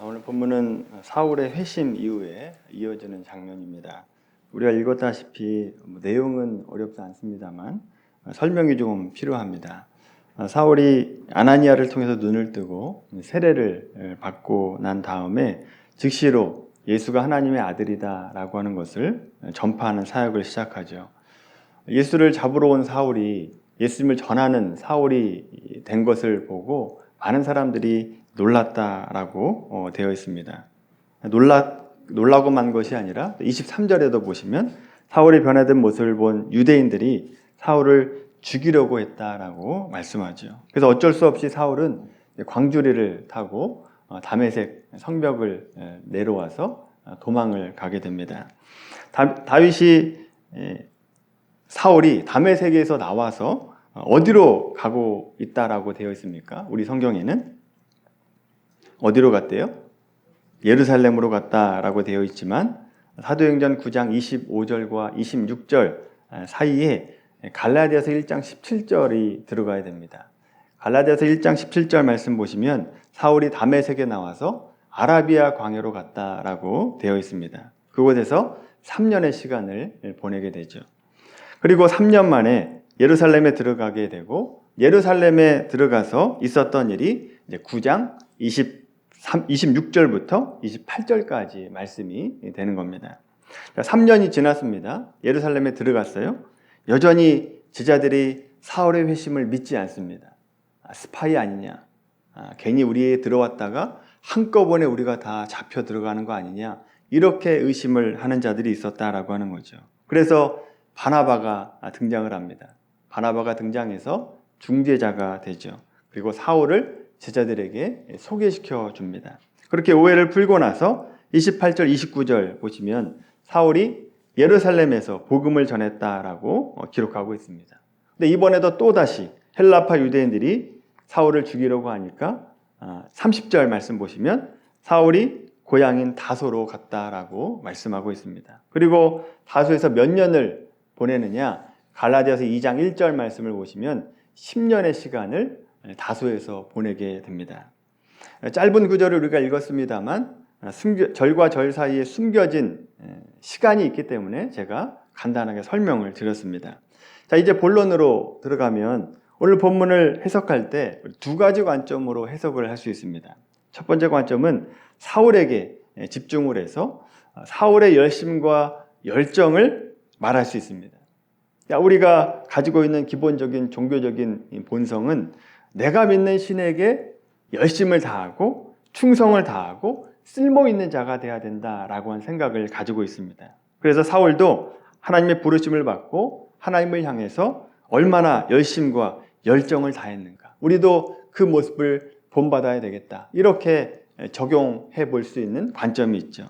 오늘 본문은 사울의 회심 이후에 이어지는 장면입니다. 우리가 읽었다시피 내용은 어렵지 않습니다만 설명이 좀 필요합니다. 사울이 아나니아를 통해서 눈을 뜨고 세례를 받고 난 다음에 즉시로 예수가 하나님의 아들이다라고 하는 것을 전파하는 사역을 시작하죠. 예수를 잡으러 온 사울이 예수님을 전하는 사울이 된 것을 보고 많은 사람들이 놀랐다라고 되어 있습니다. 놀라고 만 것이 아니라 23절에도 보시면 사울이 변화된 모습을 본 유대인들이 사울을 죽이려고 했다라고 말씀하죠. 그래서 어쩔 수 없이 사울은 광주리를 타고 다메섹 성벽을 내려와서 도망을 가게 됩니다. 사울이 다메섹에서 나와서 어디로 가고 있다라고 되어 있습니까? 우리 성경에는 어디로 갔대요? 예루살렘으로 갔다라고 되어 있지만 사도행전 9장 25절과 26절 사이에 갈라디아서 1장 17절이 들어가야 됩니다. 갈라디아서 1장 17절 말씀 보시면 사울이 다메섹에 나와서 아라비아 광야로 갔다라고 되어 있습니다. 그곳에서 3년의 시간을 보내게 되죠. 그리고 3년 만에 예루살렘에 들어가게 되고 예루살렘에 들어가서 있었던 일이 이제 9장 26절부터 28절까지 말씀이 되는 겁니다. 3년이 지났습니다. 예루살렘에 들어갔어요. 여전히 제자들이 사울의 회심을 믿지 않습니다. 스파이 아니냐? 괜히 우리에 들어왔다가 한꺼번에 우리가 다 잡혀 들어가는 거 아니냐? 이렇게 의심을 하는 자들이 있었다라고 하는 거죠. 그래서 바나바가 등장을 합니다. 바나바가 등장해서 중재자가 되죠. 그리고 사울을 제자들에게 소개시켜 줍니다. 그렇게 오해를 풀고 나서 28절, 29절 보시면 사울이 예루살렘에서 복음을 전했다라고 기록하고 있습니다. 근데 이번에도 또다시 헬라파 유대인들이 사울을 죽이려고 하니까 30절 말씀 보시면 사울이 고향인 다소로 갔다라고 말씀하고 있습니다. 그리고 다소에서 몇 년을 보내느냐? 갈라디아서 2장 1절 말씀을 보시면 10년의 시간을 다소에서 보내게 됩니다. 짧은 구절을 우리가 읽었습니다만 절과 절 사이에 숨겨진 시간이 있기 때문에 제가 간단하게 설명을 드렸습니다. 자, 이제 본론으로 들어가면 오늘 본문을 해석할 때 두 가지 관점으로 해석을 할 수 있습니다. 첫 번째 관점은 사울에게 집중을 해서 사울의 열심과 열정을 말할 수 있습니다. 우리가 가지고 있는 기본적인 종교적인 본성은 내가 믿는 신에게 열심을 다하고 충성을 다하고 쓸모 있는 자가 되어야 된다라고 하는 생각을 가지고 있습니다. 그래서 사울도 하나님의 부르심을 받고 하나님을 향해서 얼마나 열심과 열정을 다했는가. 우리도 그 모습을 본받아야 되겠다. 이렇게 적용해 볼 수 있는 관점이 있죠.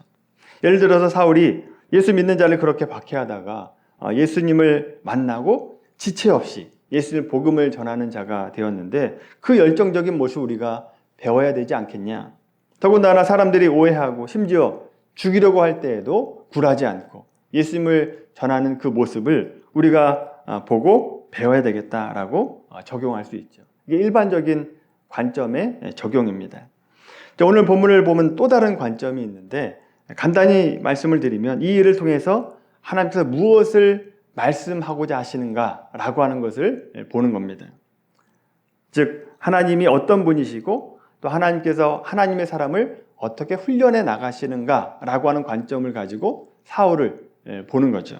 예를 들어서 사울이 예수 믿는 자를 그렇게 박해하다가 예수님을 만나고 지체 없이 예수님 복음을 전하는 자가 되었는데 그 열정적인 모습 우리가 배워야 되지 않겠냐. 더군다나 사람들이 오해하고 심지어 죽이려고 할 때에도 굴하지 않고 예수님을 전하는 그 모습을 우리가 보고 배워야 되겠다라고 적용할 수 있죠. 이게 일반적인 관점의 적용입니다. 오늘 본문을 보면 또 다른 관점이 있는데 간단히 말씀을 드리면 이 일을 통해서 하나님께서 무엇을 말씀하고자 하시는가라고 하는 것을 보는 겁니다. 즉 하나님이 어떤 분이시고 또 하나님께서 하나님의 사람을 어떻게 훈련해 나가시는가라고 하는 관점을 가지고 사울을 보는 거죠.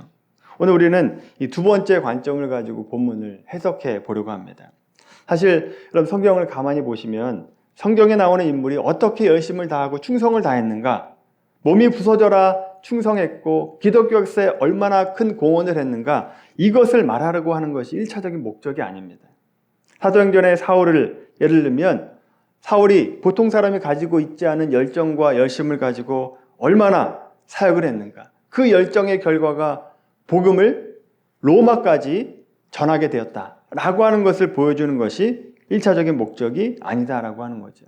오늘 우리는 이 두 번째 관점을 가지고 본문을 해석해 보려고 합니다. 사실 여러분 성경을 가만히 보시면 성경에 나오는 인물이 어떻게 열심을 다하고 충성을 다했는가, 몸이 부서져라 충성했고 기독교 역사에 얼마나 큰 공헌을 했는가, 이것을 말하려고 하는 것이 1차적인 목적이 아닙니다. 사도행전의 사울을 예를 들면 사울이 보통 사람이 가지고 있지 않은 열정과 열심을 가지고 얼마나 사역을 했는가, 그 열정의 결과가 복음을 로마까지 전하게 되었다라고 하는 것을 보여주는 것이 1차적인 목적이 아니다라고 하는 거죠.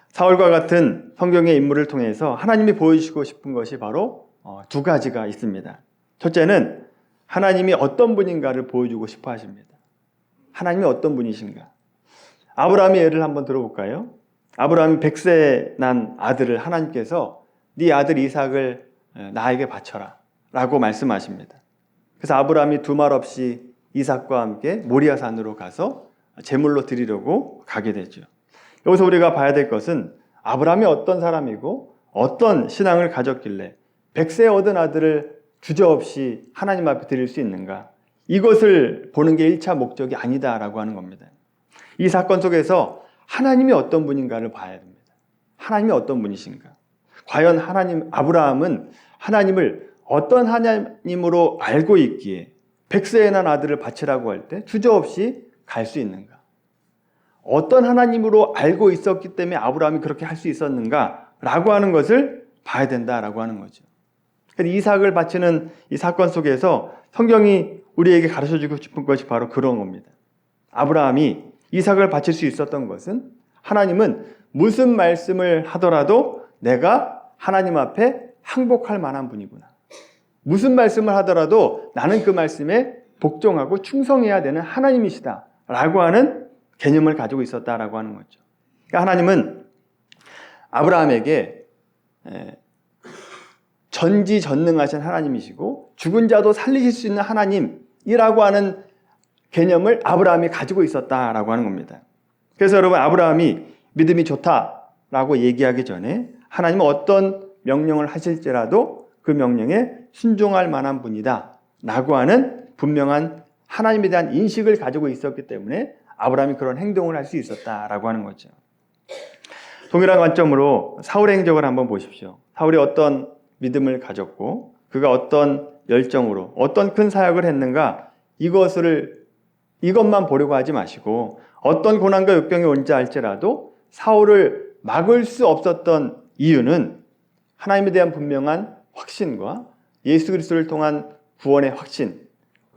사울과 같은 성경의 인물을 통해서 하나님이 보여주시고 싶은 것이 바로 두 가지가 있습니다. 첫째는 하나님이 어떤 분인가를 보여주고 싶어 하십니다. 하나님이 어떤 분이신가? 아브라함의 예를 한번 들어볼까요? 아브라함이 100세 난 아들을 하나님께서 네 아들 이삭을 나에게 바쳐라 라고 말씀하십니다. 그래서 아브라함이 두말 없이 이삭과 함께 모리아산으로 가서 제물로 드리려고 가게 되죠. 여기서 우리가 봐야 될 것은 아브라함이 어떤 사람이고 어떤 신앙을 가졌길래 100세 얻은 아들을 주저없이 하나님 앞에 드릴 수 있는가, 이것을 보는 게 1차 목적이 아니다라고 하는 겁니다. 이 사건 속에서 하나님이 어떤 분인가를 봐야 됩니다. 하나님이 어떤 분이신가? 과연 아브라함은 하나님을 어떤 하나님으로 알고 있기에 100세에 난 아들을 바치라고 할 때 주저없이 갈 수 있는가? 어떤 하나님으로 알고 있었기 때문에 아브라함이 그렇게 할 수 있었는가? 라고 하는 것을 봐야 된다라고 하는 거죠. 이삭을 바치는 이 사건 속에서 성경이 우리에게 가르쳐주고 싶은 것이 바로 그런 겁니다. 아브라함이 이삭을 바칠 수 있었던 것은 하나님은 무슨 말씀을 하더라도 내가 하나님 앞에 항복할 만한 분이구나. 무슨 말씀을 하더라도 나는 그 말씀에 복종하고 충성해야 되는 하나님이시다 라고 하는 개념을 가지고 있었다라고 하는 거죠. 그러니까 하나님은 아브라함에게 전지전능하신 하나님이시고 죽은 자도 살리실 수 있는 하나님이라고 하는 개념을 아브라함이 가지고 있었다라고 하는 겁니다. 그래서 여러분, 아브라함이 믿음이 좋다라고 얘기하기 전에 하나님은 어떤 명령을 하실지라도 그 명령에 순종할 만한 분이다 라고 하는 분명한 하나님에 대한 인식을 가지고 있었기 때문에 아브라함이 그런 행동을 할 수 있었다라고 하는 거죠. 동일한 관점으로 사울의 행적을 한번 보십시오. 사울이 어떤 믿음을 가졌고 그가 어떤 열정으로 어떤 큰 사역을 했는가, 이것만 보려고 하지 마시고 어떤 고난과 역경이 온지 알지라도 사울을 막을 수 없었던 이유는 하나님에 대한 분명한 확신과 예수 그리스도를 통한 구원의 확신,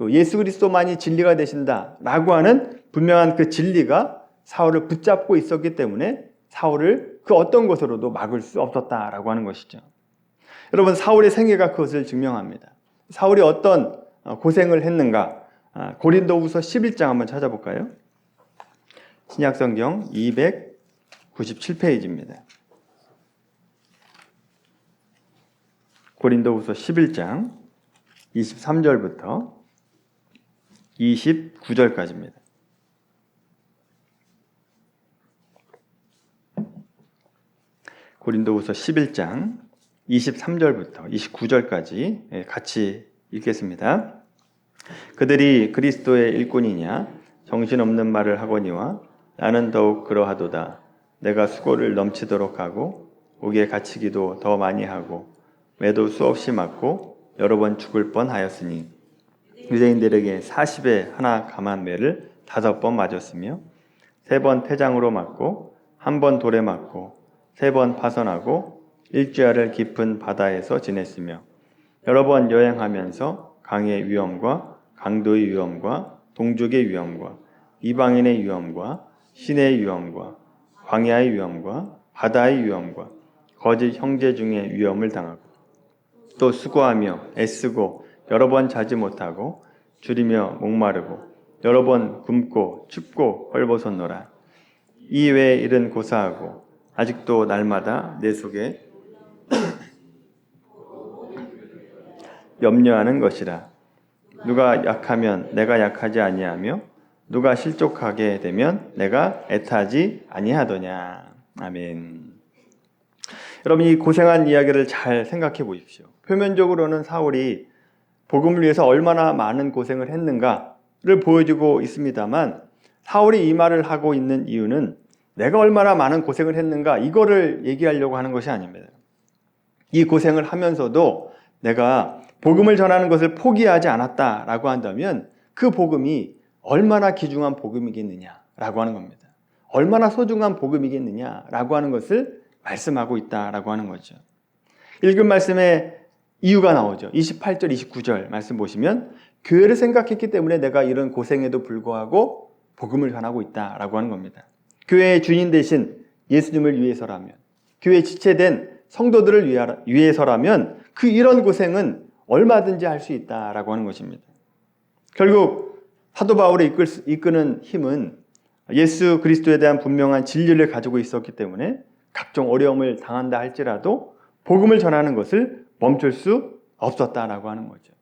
예수 그리스도만이 진리가 되신다라고 하는 분명한 그 진리가 사울을 붙잡고 있었기 때문에 사울을 그 어떤 것으로도 막을 수 없었다라고 하는 것이죠. 여러분, 사울의 생애가 그것을 증명합니다. 사울이 어떤 고생을 했는가, 고린도후서 11장 한번 찾아볼까요? 신약성경 297페이지입니다. 고린도후서 11장 23절부터 29절까지입니다. 고린도후서 11장 23절부터 29절까지 같이 읽겠습니다. 그들이 그리스도의 일꾼이냐 정신없는 말을 하거니와 나는 더욱 그러하도다. 내가 수고를 넘치도록 하고 옥에 갇히기도 더 많이 하고 매도 수없이 맞고 여러 번 죽을 뻔하였으니 유대인들에게 40에 하나 감한 매를 5번 맞았으며 3번 태장으로 맞고 1번 돌에 맞고 3번 파선하고 일주야를 깊은 바다에서 지냈으며 여러 번 여행하면서 강의 위험과 강도의 위험과 동족의 위험과 이방인의 위험과 신의 위험과 광야의 위험과 바다의 위험과 거짓 형제 중에 위험을 당하고 또 수고하며 애쓰고 여러 번 자지 못하고 줄이며 목마르고 여러 번 굶고 춥고 헐벗었노라. 이 외의 일은 고사하고 아직도 날마다 내 속에 염려하는 것이라. 누가 약하면 내가 약하지 아니하며 누가 실족하게 되면 내가 애타지 아니하더냐. 아멘. 여러분, 이 고생한 이야기를 잘 생각해 보십시오. 표면적으로는 사울이 복음을 위해서 얼마나 많은 고생을 했는가를 보여주고 있습니다만, 사울이 이 말을 하고 있는 이유는 내가 얼마나 많은 고생을 했는가 이거를 얘기하려고 하는 것이 아닙니다. 이 고생을 하면서도 내가 복음을 전하는 것을 포기하지 않았다라고 한다면 그 복음이 얼마나 귀중한 복음이겠느냐라고 하는 겁니다. 얼마나 소중한 복음이겠느냐라고 하는 것을 말씀하고 있다라고 하는 거죠. 읽은 말씀에 이유가 나오죠. 28절, 29절 말씀 보시면 교회를 생각했기 때문에 내가 이런 고생에도 불구하고 복음을 전하고 있다라고 하는 겁니다. 교회의 주인 되신 예수님을 위해서라면, 교회에 지체된 성도들을 위해서라면 그 이런 고생은 얼마든지 할 수 있다라고 하는 것입니다. 결국 사도 바울이 이끄는 힘은 예수 그리스도에 대한 분명한 진리를 가지고 있었기 때문에 각종 어려움을 당한다 할지라도 복음을 전하는 것을 멈출 수 없었다라고 하는 거죠.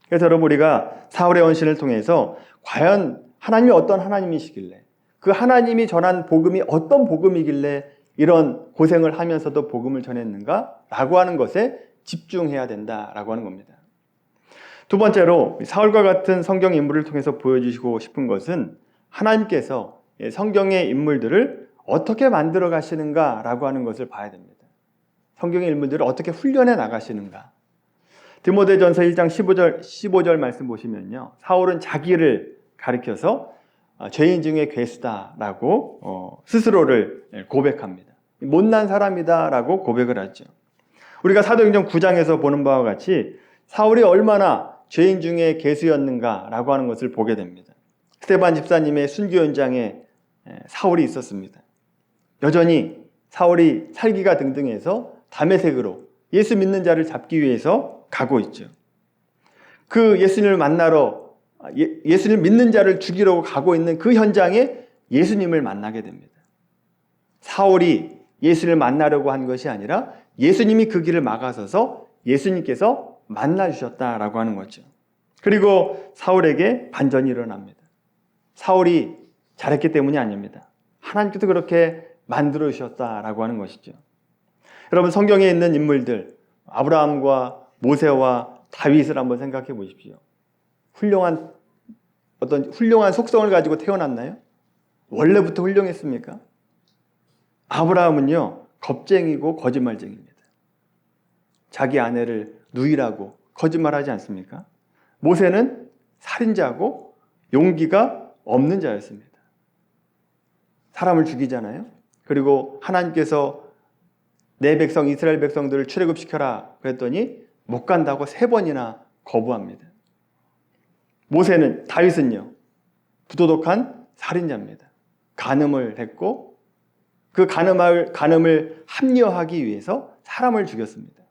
그래서 여러분, 우리가 사울의 헌신을 통해서 과연 하나님이 어떤 하나님이시길래, 그 하나님이 전한 복음이 어떤 복음이길래 이런 고생을 하면서도 복음을 전했는가? 라고 하는 것에 집중해야 된다라고 하는 겁니다. 두 번째로, 사울과 같은 성경 인물을 통해서 보여주시고 싶은 것은 하나님께서 성경의 인물들을 어떻게 만들어 가시는가라고 하는 것을 봐야 됩니다. 성경의 인물들을 어떻게 훈련해 나가시는가. 디모데전서 1장 15절 말씀 보시면요, 사울은 자기를 가리켜서 죄인 중에 괴수다라고 스스로를 고백합니다. 못난 사람이다라고 고백을 하죠. 우리가 사도행전 9장에서 보는 바와 같이 사울이 얼마나 죄인 중에 괴수였는가라고 하는 것을 보게 됩니다. 스데반 집사님의 순교 현장에 사울이 있었습니다. 여전히 사울이 살기가 등등해서 다메섹으로 예수 믿는 자를 잡기 위해서 가고 있죠. 그 예수님을 만나러, 예수님 믿는 자를 죽이려고 가고 있는 그 현장에 예수님을 만나게 됩니다. 사울이 예수님을 만나려고 한 것이 아니라 예수님이 그 길을 막아서서 예수님께서 만나주셨다라고 하는 거죠. 그리고 사울에게 반전이 일어납니다. 사울이 잘했기 때문이 아닙니다. 하나님께서 그렇게 만들어 주셨다라고 하는 것이죠. 여러분, 성경에 있는 인물들, 아브라함과 모세와 다윗을 한번 생각해 보십시오. 훌륭한 속성을 가지고 태어났나요? 원래부터 훌륭했습니까? 아브라함은요, 겁쟁이고 거짓말쟁이입니다. 자기 아내를 누이라고 거짓말하지 않습니까? 모세는 살인자고 용기가 없는 자였습니다. 사람을 죽이잖아요. 그리고 하나님께서 내 백성 이스라엘 백성들을 출애굽시켜라 그랬더니 못 간다고 3번이나 거부합니다. 다윗은요, 부도덕한 살인자입니다. 간음을 했고 그 간음을 합리화하기 위해서 사람을 죽였습니다.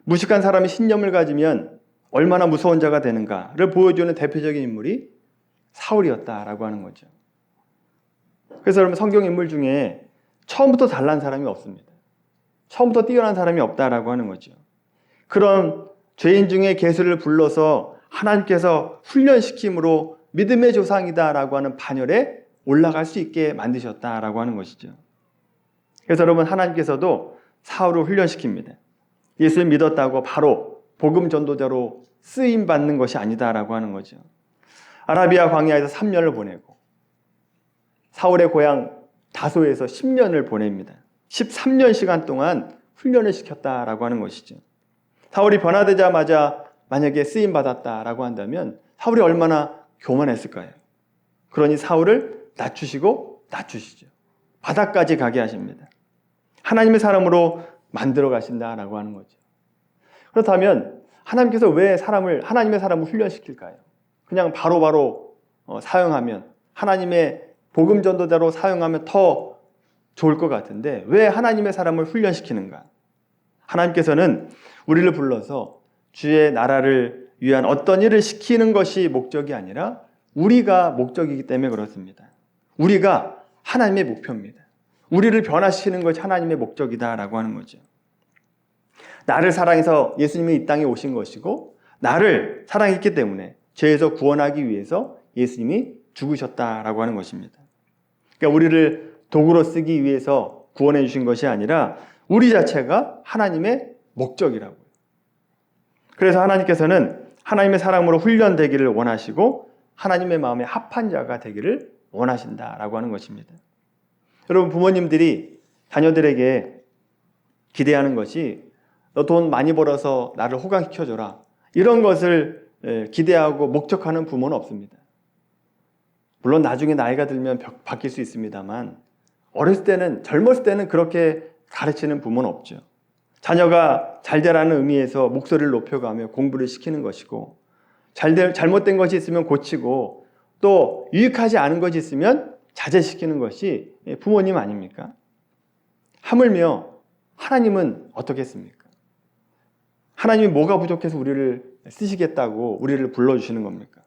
무식한 사람이 신념을 가지면 얼마나 무서운 자가 되는가를 보여주는 대표적인 인물이 사울이었다라고 하는 거죠. 그래서 여러분, 성경 인물 중에 처음부터 잘난 사람이 없습니다. 처음부터 뛰어난 사람이 없다라고 하는 거죠. 그런 죄인 중에 괴수를 불러서 하나님께서 훈련시킴으로 믿음의 조상이다라고 하는 반열에 올라갈 수 있게 만드셨다라고 하는 것이죠. 그래서 여러분, 하나님께서도 사울을 훈련시킵니다. 예수를 믿었다고 바로 복음 전도자로 쓰임 받는 것이 아니다라고 하는 거죠. 아라비아 광야에서 3년을 보내고 사울의 고향 다소에서 10년을 보냅니다. 13년 시간 동안 훈련을 시켰다라고 하는 것이죠. 사울이 변화되자마자 만약에 쓰임 받았다라고 한다면 사울이 얼마나 교만했을까요? 그러니 사울을 낮추시죠. 바닥까지 가게 하십니다. 하나님의 사람으로 만들어 가신다라고 하는 거죠. 그렇다면 하나님께서 왜 하나님의 사람을 훈련시킬까요? 그냥 바로바로 사용하면, 하나님의 복음 전도자로 사용하면 더 좋을 것 같은데 왜 하나님의 사람을 훈련시키는가? 하나님께서는 우리를 불러서 주의 나라를 위한 어떤 일을 시키는 것이 목적이 아니라 우리가 목적이기 때문에 그렇습니다. 우리가 하나님의 목표입니다. 우리를 변화시키는 것이 하나님의 목적이다라고 하는 거죠. 나를 사랑해서 예수님이 이 땅에 오신 것이고 나를 사랑했기 때문에 죄에서 구원하기 위해서 예수님이 죽으셨다라고 하는 것입니다. 그러니까 우리를 도구로 쓰기 위해서 구원해 주신 것이 아니라 우리 자체가 하나님의 목적이라고요. 그래서 하나님께서는 하나님의 사람으로 훈련되기를 원하시고 하나님의 마음에 합한 자가 되기를 원하신다라고 하는 것입니다. 여러분, 부모님들이 자녀들에게 기대하는 것이 너 돈 많이 벌어서 나를 호강시켜줘라, 이런 것을 기대하고 목적하는 부모는 없습니다. 물론 나중에 나이가 들면 바뀔 수 있습니다만 젊었을 때는 그렇게 가르치는 부모는 없죠. 자녀가 잘 되라는 의미에서 목소리를 높여가며 공부를 시키는 것이고 잘못된 것이 있으면 고치고 또 유익하지 않은 것이 있으면 자제시키는 것이 부모님 아닙니까? 하물며 하나님은 어떻겠습니까? 하나님이 뭐가 부족해서 우리를 쓰시겠다고 우리를 불러주시는 겁니까?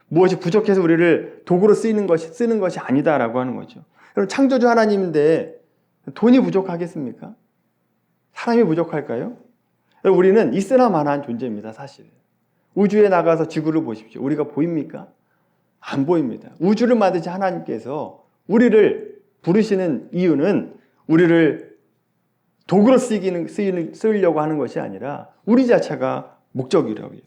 무엇이 부족해서 우리를 도구로 쓰는 것이 아니다라고 하는 거죠. 여러분, 창조주 하나님인데 돈이 부족하겠습니까? 사람이 부족할까요? 여러분, 우리는 있으나 마나한 존재입니다, 사실. 우주에 나가서 지구를 보십시오. 우리가 보입니까? 안 보입니다. 우주를 만드신 하나님께서 우리를 부르시는 이유는 우리를 도구로 쓰려고 하는 것이 아니라 우리 자체가 목적이라고요.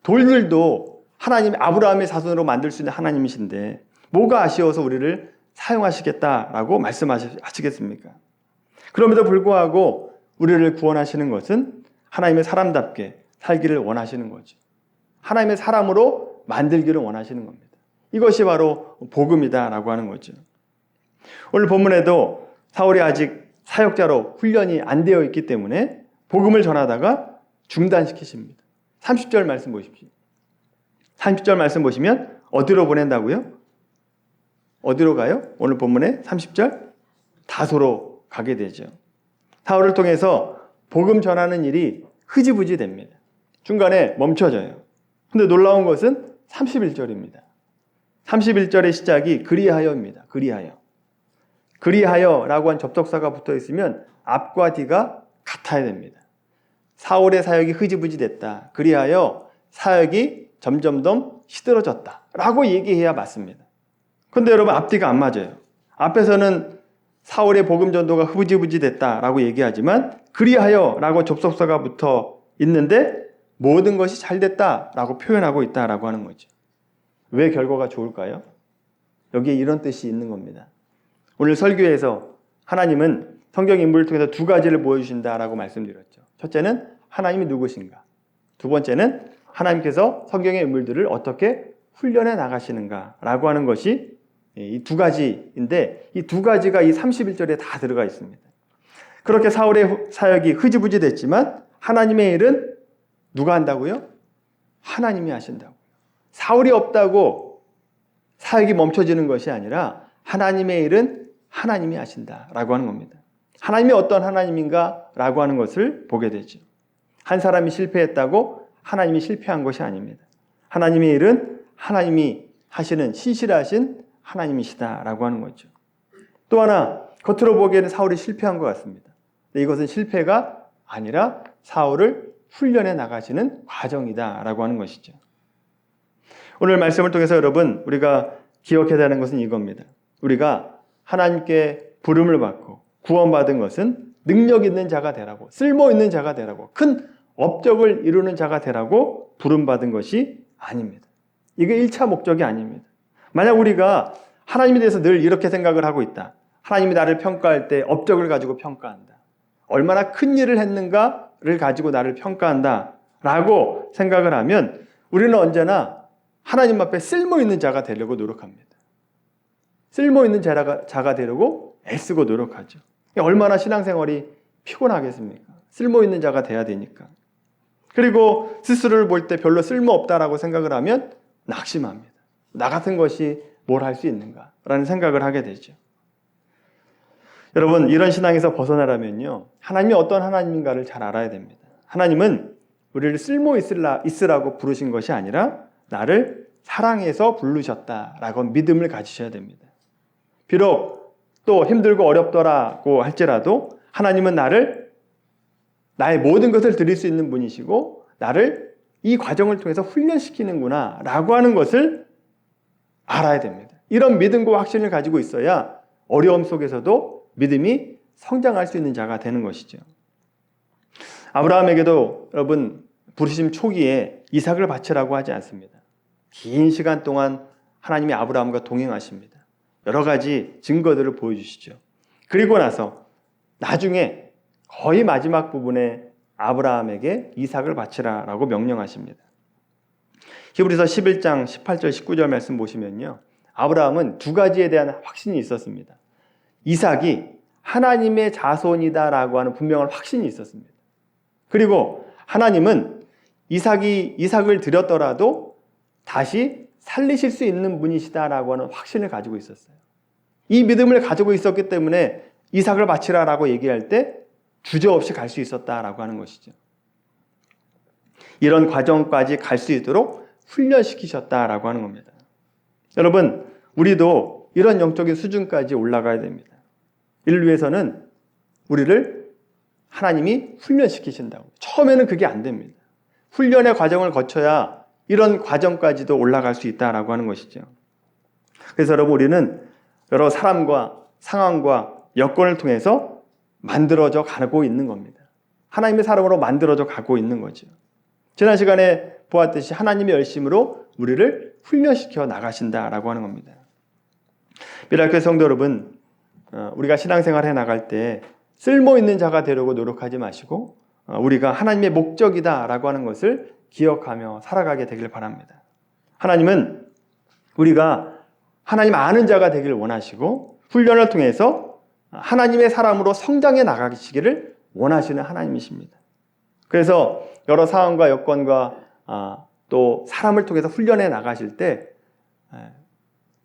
돌들도 하나님이 아브라함의 자손으로 만들 수 있는 하나님이신데 뭐가 아쉬워서 우리를 사용하시겠다라고 말씀하시겠습니까? 그럼에도 불구하고 우리를 구원하시는 것은 하나님의 사람답게 살기를 원하시는 거죠. 하나님의 사람으로 만들기를 원하시는 겁니다. 이것이 바로 복음이다라고 하는 거죠. 오늘 본문에도 사울이 아직 사역자로 훈련이 안 되어 있기 때문에 복음을 전하다가 중단시키십니다. 30절 말씀 보십시오. 30절 말씀 보시면 어디로 보낸다고요? 어디로 가요? 오늘 본문에 30절 다소로 가게 되죠. 사울을 통해서 복음 전하는 일이 흐지부지 됩니다. 중간에 멈춰져요. 근데 놀라운 것은 31절입니다. 31절의 시작이 그리하여입니다. 그리하여라고 한 접속사가 붙어 있으면 앞과 뒤가 같아야 됩니다. 사울의 사역이 흐지부지 됐다. 그리하여 사역이 점점 더 시들어졌다. 라고 얘기해야 맞습니다. 근데 여러분, 앞뒤가 안 맞아요. 앞에서는 사울의 복음 전도가 흐지부지 됐다라고 얘기하지만 그리하여라고 접속사가 붙어 있는데 모든 것이 잘 됐다라고 표현하고 있다라고 하는 거죠. 왜 결과가 좋을까요? 여기에 이런 뜻이 있는 겁니다. 오늘 설교에서 하나님은 성경 인물을 통해서 두 가지를 보여주신다라고 말씀드렸죠. 첫째는 하나님이 누구신가? 두 번째는 하나님께서 성경의 인물들을 어떻게 훈련해 나가시는가라고 하는 것이 이 두 가지인데 이 두 가지가 이 31절에 다 들어가 있습니다. 그렇게 사울의 사역이 흐지부지 됐지만 하나님의 일은 누가 한다고요? 하나님이 하신다고요. 사울이 없다고 사역이 멈춰지는 것이 아니라 하나님의 일은 하나님이 하신다라고 하는 겁니다. 하나님이 어떤 하나님인가라고 하는 것을 보게 되죠. 한 사람이 실패했다고 하나님이 실패한 것이 아닙니다. 하나님의 일은 하나님이 하시는 신실하신 하나님이시다라고 하는 거죠. 또 하나, 겉으로 보기에는 사울이 실패한 것 같습니다. 근데 이것은 실패가 아니라 사울을 훈련해 나가시는 과정이다라고 하는 것이죠. 오늘 말씀을 통해서 여러분, 우리가 기억해야 하는 것은 이겁니다. 우리가 하나님께 부름을 받고 구원받은 것은 능력 있는 자가 되라고, 쓸모 있는 자가 되라고, 큰 업적을 이루는 자가 되라고 부름받은 것이 아닙니다. 이게 1차 목적이 아닙니다. 만약 우리가 하나님에 대해서 늘 이렇게 생각을 하고 있다. 하나님이 나를 평가할 때 업적을 가지고 평가한다. 얼마나 큰 일을 했는가를 가지고 나를 평가한다 라고 생각을 하면 우리는 언제나 하나님 앞에 쓸모 있는 자가 되려고 노력합니다. 쓸모 있는 자가 되려고 애쓰고 노력하죠. 얼마나 신앙생활이 피곤하겠습니까? 쓸모 있는 자가 돼야 되니까. 그리고 스스로를 볼 때 별로 쓸모없다라고 생각을 하면 낙심합니다. 나 같은 것이 뭘 할 수 있는가라는 생각을 하게 되죠. 여러분, 이런 신앙에서 벗어나려면요, 하나님이 어떤 하나님인가를 잘 알아야 됩니다. 하나님은 우리를 쓸모 있으라고 부르신 것이 아니라 나를 사랑해서 부르셨다라고 믿음을 가지셔야 됩니다. 비록 또 힘들고 어렵더라고 할지라도 하나님은 나의 모든 것을 드릴 수 있는 분이시고 나를 이 과정을 통해서 훈련시키는구나 라고 하는 것을 알아야 됩니다. 이런 믿음과 확신을 가지고 있어야 어려움 속에서도 믿음이 성장할 수 있는 자가 되는 것이죠. 아브라함에게도 여러분, 부르심 초기에 이삭을 바치라고 하지 않습니다. 긴 시간 동안 하나님이 아브라함과 동행하십니다. 여러 가지 증거들을 보여주시죠. 그리고 나서 나중에 거의 마지막 부분에 아브라함에게 이삭을 바치라라고 명령하십니다. 히브리서 11장 18절 19절 말씀 보시면요, 아브라함은 두 가지에 대한 확신이 있었습니다. 이삭이 하나님의 자손이다라고 하는 분명한 확신이 있었습니다. 그리고 하나님은 이삭을 드렸더라도 다시 살리실 수 있는 분이시다라고 하는 확신을 가지고 있었어요. 이 믿음을 가지고 있었기 때문에 이삭을 바치라라고 얘기할 때 주저없이 갈 수 있었다라고 하는 것이죠. 이런 과정까지 갈 수 있도록 훈련시키셨다라고 하는 겁니다. 여러분, 우리도 이런 영적인 수준까지 올라가야 됩니다. 이를 위해서는 우리를 하나님이 훈련시키신다고. 처음에는 그게 안 됩니다. 훈련의 과정을 거쳐야 이런 과정까지도 올라갈 수 있다라고 하는 것이죠. 그래서 여러분, 우리는 여러 사람과 상황과 여건을 통해서 만들어져 가고 있는 겁니다. 하나님의 사람으로 만들어져 가고 있는 거죠. 지난 시간에 보았듯이 하나님의 열심으로 우리를 훈련시켜 나가신다라고 하는 겁니다. 미라클 성도 여러분, 우리가 신앙생활 해 나갈 때 쓸모있는 자가 되려고 노력하지 마시고 우리가 하나님의 목적이다라고 하는 것을 기억하며 살아가게 되길 바랍니다. 하나님은 우리가 하나님 아는 자가 되기를 원하시고 훈련을 통해서 하나님의 사람으로 성장해 나가시기를 원하시는 하나님이십니다. 그래서 여러 상황과 여건과 또 사람을 통해서 훈련해 나가실 때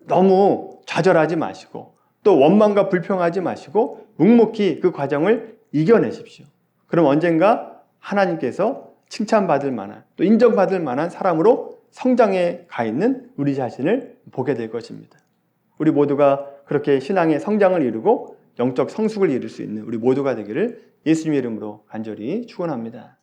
너무 좌절하지 마시고 또 원망과 불평하지 마시고 묵묵히 그 과정을 이겨내십시오. 그럼 언젠가 하나님께서 칭찬받을 만한 또 인정받을 만한 사람으로 성장해 가 있는 우리 자신을 보게 될 것입니다. 우리 모두가 그렇게 신앙의 성장을 이루고 영적 성숙을 이룰 수 있는 우리 모두가 되기를 예수님의 이름으로 간절히 축원합니다.